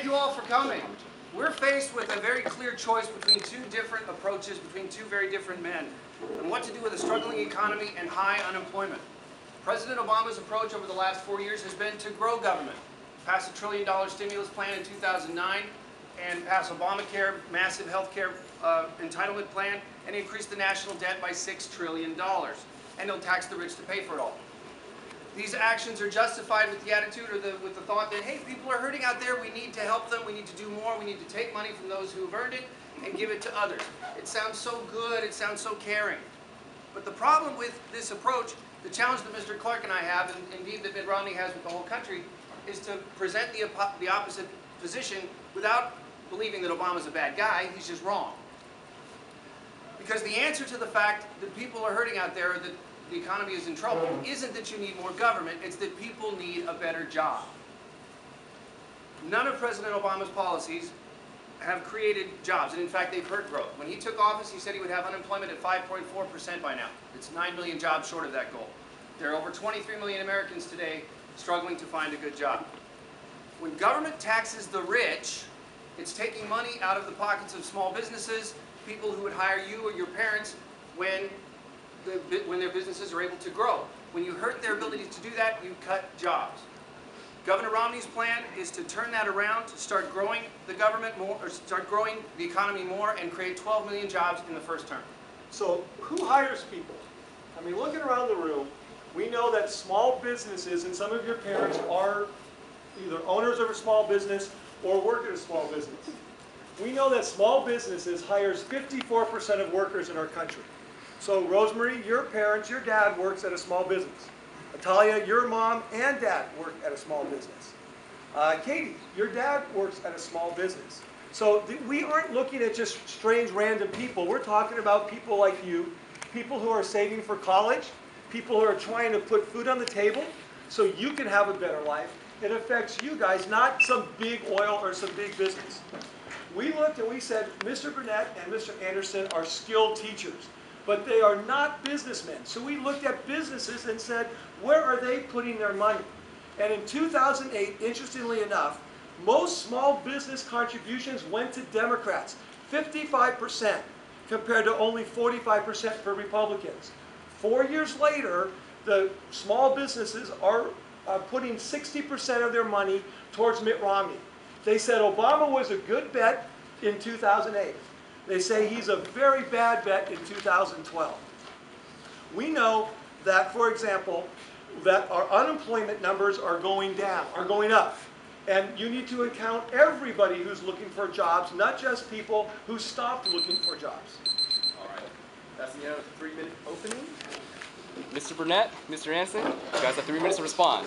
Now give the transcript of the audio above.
you all for coming. We're faced with a very clear choice between two different approaches, between two very different men, and what to do with a struggling economy and high unemployment. President Obama's approach over the last 4 years has been to grow government, pass $1 trillion stimulus plan in 2009, and pass Obamacare, massive health care entitlement plan, and increase the national debt by $6 trillion. And he'll tax the rich to pay for it all. These actions are justified with the attitude or with the thought that, hey, people are hurting out there, we need to help them, we need to do more, we need to take money from those who have earned it and give it to others. It sounds so good, it sounds so caring. But the problem with this approach, the challenge that Mr. Clark and I have, and indeed that Mitt Romney has with the whole country, is to present the opposite position without believing that Obama's a bad guy, he's just wrong. Because the answer to the fact that people are hurting out there, that the economy is in trouble, isn't that you need more government, it's that people need a better job. None of President Obama's policies have created jobs, and in fact they've hurt growth. When he took office, he said he would have unemployment at 5.4% by now. It's 9 million jobs short of that goal. There are over 23 million Americans today struggling to find a good job. When government taxes the rich, it's taking money out of the pockets of small businesses, people who would hire you or your parents when their businesses are able to grow. When you hurt their ability to do that, you cut jobs. Governor Romney's plan is to turn that around, to start growing the government more, or start growing the economy more, and create 12 million jobs in the first term. So who hires people? I mean, looking around the room, we know that small businesses, and some of your parents are either owners of a small business or work at a small business. We know that small businesses hires 54% of workers in our country. So Rosemary, your parents, your dad works at a small business. Natalia, your mom and dad work at a small business. Katie, your dad works at a small business. So we aren't looking at just strange random people. We're talking about people like you, people who are saving for college, people who are trying to put food on the table so you can have a better life. It affects you guys, not some big oil or some big business. We looked and we said, Mr. Burnett and Mr. Andersen are skilled teachers, but they are not businessmen. So we looked at businesses and said, where are they putting their money? And in 2008, interestingly enough, most small business contributions went to Democrats, 55%, compared to only 45% for Republicans. 4 years later, the small businesses are putting 60% of their money towards Mitt Romney. They said Obama was a good bet in 2008. They say he's a very bad bet in 2012. We know that, for example, that our unemployment numbers are going down, are going up. And you need to account everybody who's looking for jobs, not just people who stopped looking for jobs. All right. That's the end of the 3-minute opening. Mr. Burnett, Mr. Andersen, you guys have 3 minutes to respond.